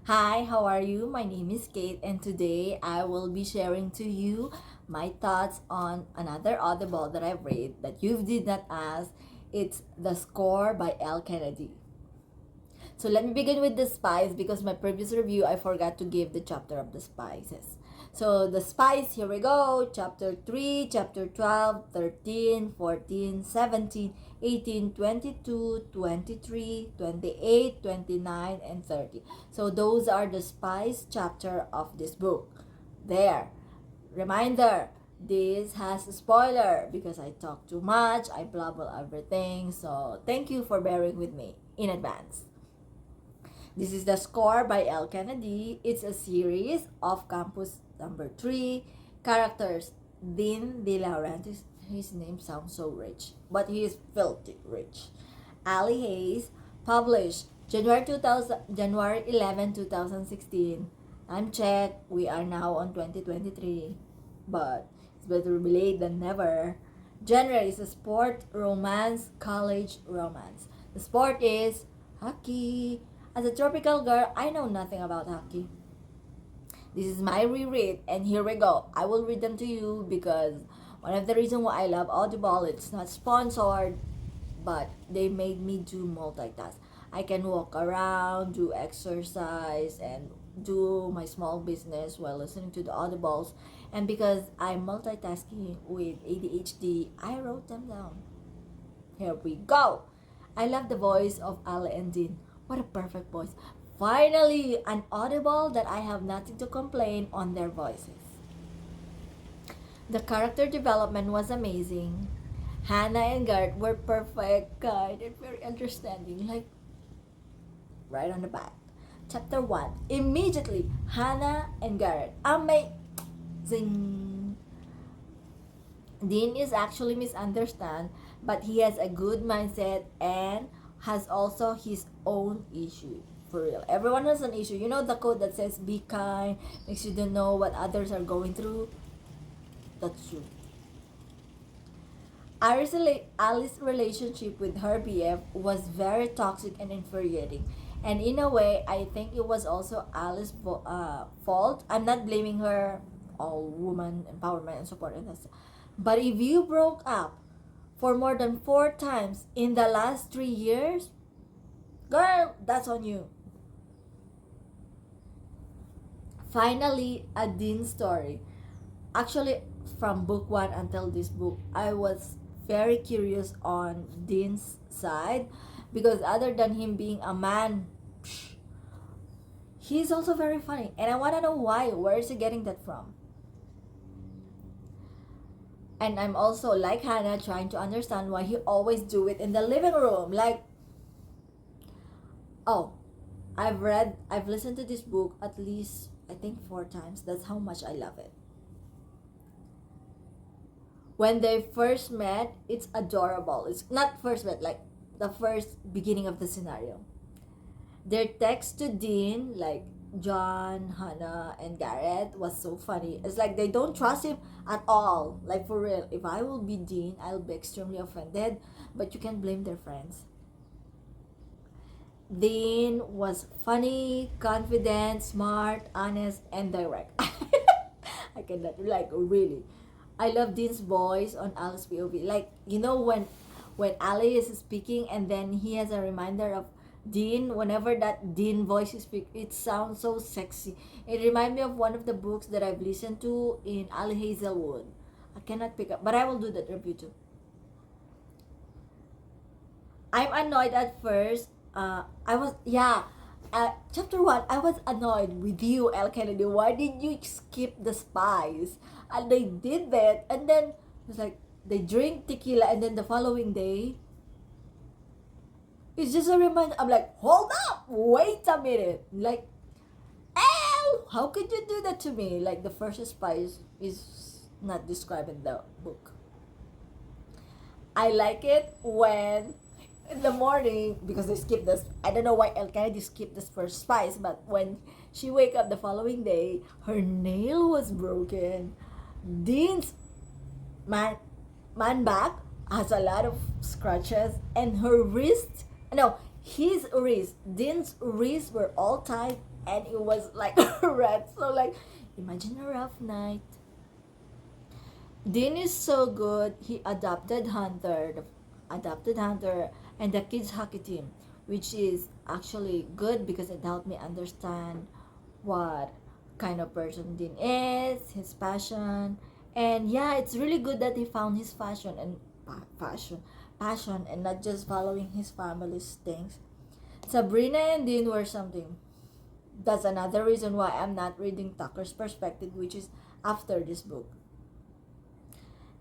Hi, how are you? My name is Kate, and today I will be sharing to you my thoughts on another Audible that I've read that you did not ask. It's The Score by Elle Kennedy. So let me begin with the spice because my previous review I forgot to give the chapter of the spices. So the spice, here we go. Chapter 3, chapter 12, 13, 14, 17, 18, 22, 23, 28, 29, and 30. So those are the spice chapter of this book. There. Reminder, this has a spoiler because I talk too much, I blabble everything. So thank you for bearing with me in advance. This is The Score by Elle Kennedy. It's a series of Campus Number 3 characters. Dean De Laurentis, his name sounds so rich, but he is filthy rich. Allie Hayes, published January 11, 2016. Time check, we are now on 2023, but it's better be late than never. Genre is a sport, romance, college romance. The sport is hockey. As a tropical girl, I know nothing about hockey. This is my reread, and here we go. I will read them to you because one of the reasons why I love Audible, it's not sponsored, but they made me do multitask. I can walk around, do exercise, and do my small business while listening to the audibles. And because I'm multitasking with ADHD, I wrote them down. Here we go. I love the voice of Allie and Dean. What a perfect voice. Finally, an audible that I have nothing to complain on their voices. The character development was amazing. Hannah and Garrett were perfect, kind, and very understanding, like right on the bat. Chapter 1. Immediately, Hannah and Garrett. Amazing. Dean is actually misunderstood, but he has a good mindset and has also his own issue. For real. Everyone has an issue. You know the quote that says, be kind, makes you don't know what others are going through? That's true. Alice's relationship with her BF was very toxic and infuriating. And in a way, I think it was also Alice's fault. I'm not blaming her, all woman empowerment and support and that's. But if you broke up for more than 4 times in the last 3 years, girl, that's on you. Finally, a Dean story. Actually, from book 1 until this book, I was very curious on Dean's side because other than him being a man, he's also very funny. And I want to know why. Where is he getting that from? And I'm also, like Hannah, trying to understand why he always do it in the living room. Like, oh, I've listened to this book at least, I think 4 times. That's how much I love it. When they first met, it's adorable. It's not first met, like the first beginning of the scenario. Their text to Dean, like John, Hannah, and Garrett, was so funny. It's like they don't trust him at all. Like for real, if I will be Dean, I'll be extremely offended. But you can't blame their friends. Dean was funny, confident, smart, honest, and direct. I cannot, like, really. I love Dean's voice on Alice's POV. Like, you know, when Ali is speaking and then he has a reminder of Dean, whenever that Dean voice is speak, it sounds so sexy. It reminds me of one of the books that I've listened to in Ali Hazelwood. I cannot pick up, but I will do that review too. I'm annoyed at first. Chapter 1, I was annoyed with you, Elle Kennedy. Why did you skip the spice? And they did that, and then it's like they drink tequila, and then the following day, it's just a reminder. I'm like, hold up, wait a minute. Like, Elle, how could you do that to me? Like, the first spice is not described in the book. I like it when in the morning because they skipped this. I don't know why Elle Kennedy skipped this first spice, but when she wake up the following day, her nail was broken. Dean's man back has a lot of scratches, and her wrist, no, his wrist, Dean's wrists were all tied and it was like red. So like, imagine a rough night. Dean is so good. He adopted Hunter and the kids hockey team, which is actually good because it helped me understand what kind of person Dean is, his passion, and yeah, it's really good that he found his passion and passion, and not just following his family's things. Sabrina and Dean were something. That's another reason why I'm not reading Tucker's perspective, which is after this book.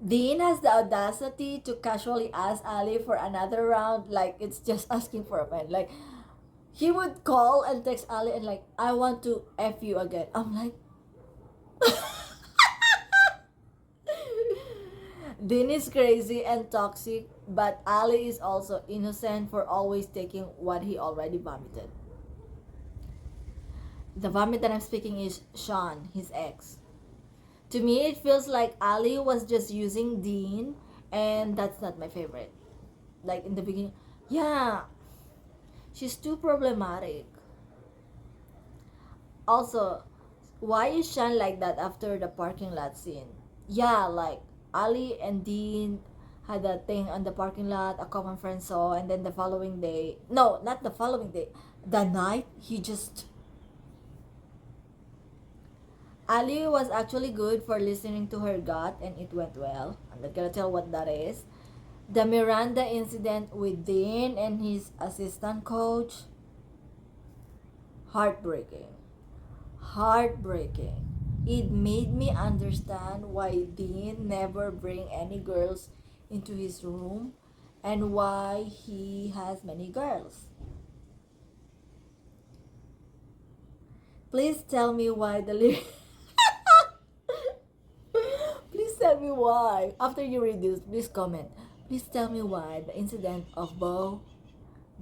Dean has the audacity to casually ask Allie for another round, like it's just asking for a pen. Like, he would call and text Allie and like, I want to F you again. I'm like, Dean is crazy and toxic, but Allie is also innocent for always taking what he already vomited. The vomit that I'm speaking is Sean, his ex. To me, it feels like Allie was just using Dean, and that's not my favorite. Like in the beginning, yeah, she's too problematic. Also, why is Sean like that after the parking lot scene? Yeah, like Ali and Dean had a thing on the parking lot, a common friend saw, and then the following day, no, not the following day, the night, he just. Ali was actually good for listening to her gut and it went well. I'm not gonna tell what that is. The Miranda incident with Dean and his assistant coach, heartbreaking. Heartbreaking. It made me understand why Dean never bring any girls into his room and why he has many girls. Please tell me why the Please tell me why. After you read this, please comment. Please tell me why the incident of Bo,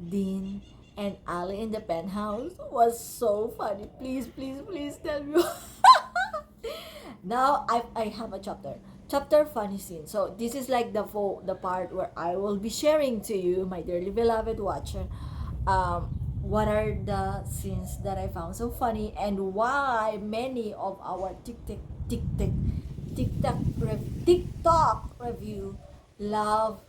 Dean, and Ali in the penthouse was so funny. Please, please, please tell me. Now I have a chapter funny scene. So this is like the part where I will be sharing to you, my dearly beloved watcher, what are the scenes that I found so funny and why many of our TikTok review love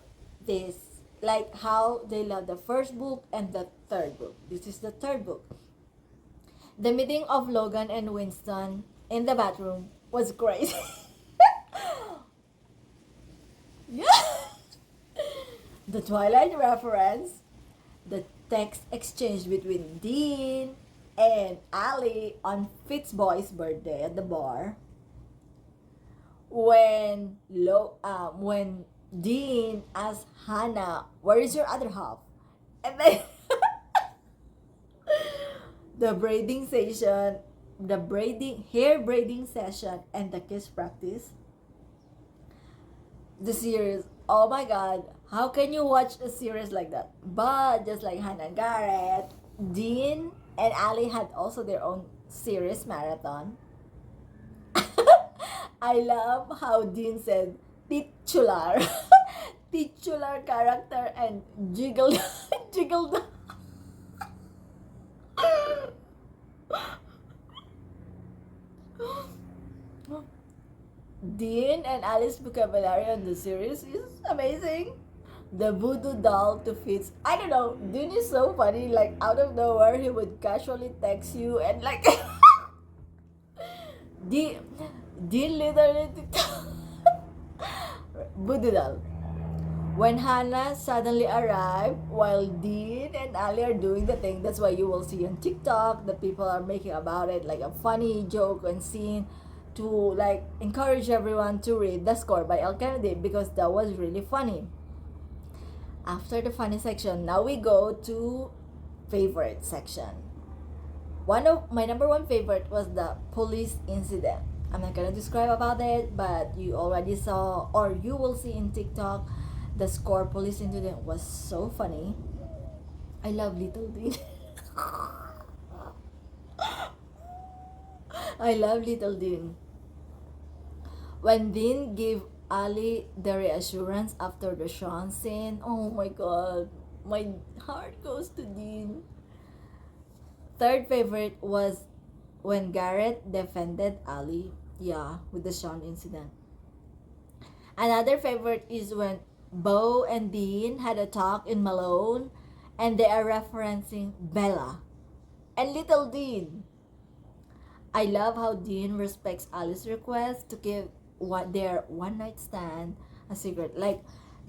this, like how they love the first book and the third book. This is the third book. The meeting of Logan and Winston in the bathroom was great. Yeah. The Twilight reference, the text exchange between Dean and Ali on Fitzboy's birthday at the bar, when Dean asked Hannah, "Where is your other half?" And then the hair braiding session, and the kiss practice. The series. Oh my God, how can you watch a series like that? But just like Hannah and Garrett, Dean and Ali had also their own series marathon. I love how Dean said titular, titular character and jiggled, jiggled. Dean and Alice's vocabulary on the series is amazing. The voodoo doll to Fitz. I don't know. Dean is so funny. Like out of nowhere, he would casually text you and like. Dean, Dean literally voodoo doll. When Hannah suddenly arrived while Dean and Ali are doing the thing, that's why you will see on TikTok that people are making about it like a funny joke and scene to like encourage everyone to read The Score by Elle Kennedy because that was really funny. After the funny section, now we go to favorite section. One of my number one favorite was the police incident. I'm not gonna describe about it, but you already saw or you will see in TikTok. The Score police incident was so funny. I love Little Dean. I love Little Dean. When Dean gave Ali the reassurance after the Sean scene, oh my God, my heart goes to Dean. Third favorite was when Garrett defended Allie. Yeah, with the Sean incident. Another favorite is when Bo and Dean had a talk in Malone and they are referencing Bella and little Dean. I love how Dean respects Allie's request to keep their one night stand a secret. Like,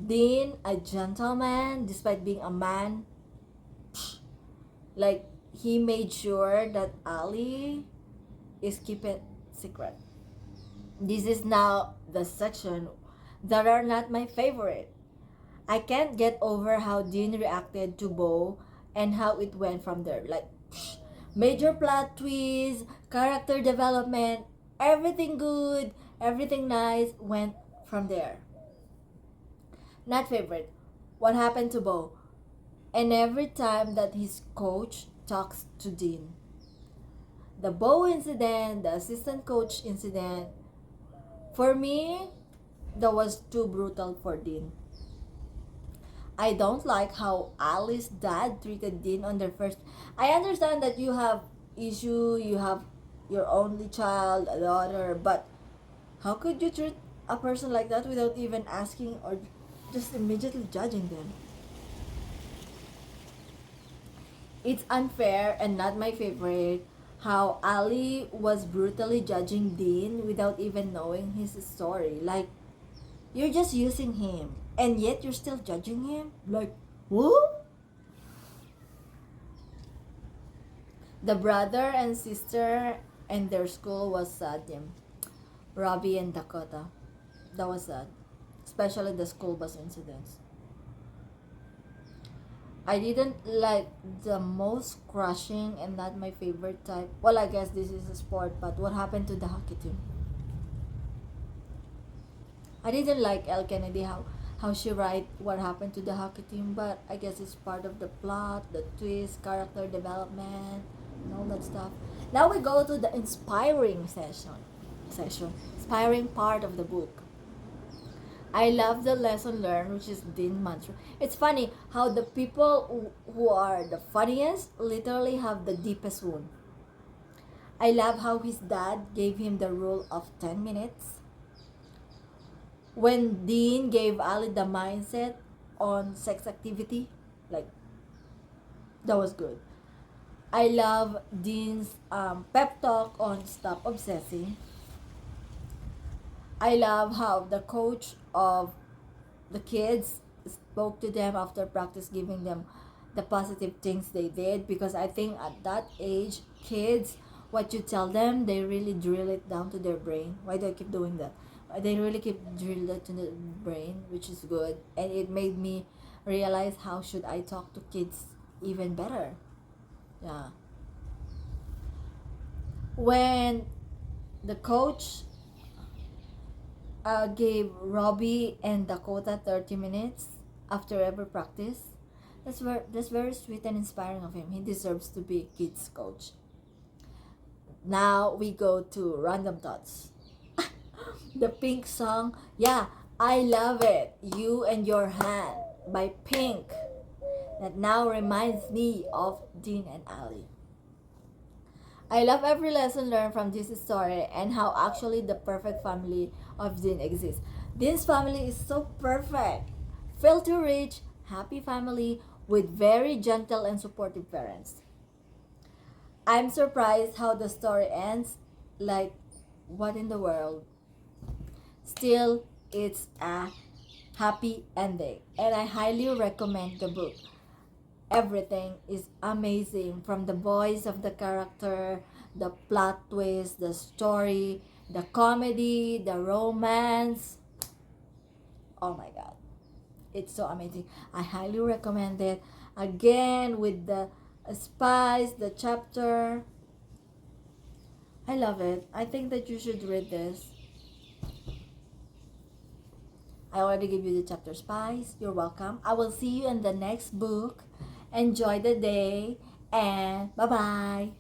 Dean, a gentleman, despite being a man, like, he made sure that Allie is keep it secret. This is now the section that are not my favorite. I can't get over how Dean reacted to Bo and how it went from there. Like, major plot twist, character development, everything good, everything nice went from there. Not favorite. What happened to Bo? And every time that his coach talks to Dean. The Bo incident, the assistant coach incident, for me, that was too brutal for Dean. I don't like how Allie's dad treated Dean on their first. I understand that you have issue, you have your only child, a daughter, but how could you treat a person like that without even asking or just immediately judging them? It's unfair and not my favorite how Allie was brutally judging Dean without even knowing his story. Like, you're just using him and yet you're still judging him? Like, who? The brother and sister and their school was sad. Robbie and Dakota. That was sad. Especially the school bus incidents. I didn't like the most crushing and not my favorite type. Well, I guess this is a sport, but what happened to the hockey team? I didn't like Elle Kennedy how she write what happened to the hockey team, but I guess it's part of the plot, the twist, character development, and all that stuff. Now we go to the inspiring inspiring part of the book. I love the lesson learned, which is Dean mantra. It's funny how the people who are the funniest literally have the deepest wound. I love how his dad gave him the rule of 10 minutes. When Dean gave Ali the mindset on sex activity, like, that was good. I love Dean's pep talk on stop obsessing. I love how the coach of the kids spoke to them after practice, giving them the positive things they did, because I think at that age, kids, what you tell them, they really drill it down to their brain. Why do I keep doing that? They really keep drill it to the brain, which is good, and it made me realize how should I talk to kids even better. Yeah. When the coach gave Robbie and Dakota 30 minutes after every practice. That's very sweet and inspiring of him. He deserves to be kids coach. Now we go to random thoughts. The Pink song, yeah, I love it. You and Your Hand by Pink. That now reminds me of Dean and Allie. I love every lesson learned from this story and how actually the perfect family of Dean exists. Dean's family is so perfect. Filthy rich, happy family with very gentle and supportive parents. I'm surprised how the story ends. Like, what in the world? Still, it's a happy ending, and I highly recommend the book. Everything is amazing, from the voice of the character, the plot twist, the story, the comedy, the romance. Oh my god, it's so amazing. I highly recommend it. Again, with the spice, the chapter, I love it. I think that you should read this. I already gave you the chapter spice. You're welcome. I will see you in the next book. Enjoy the day and bye bye.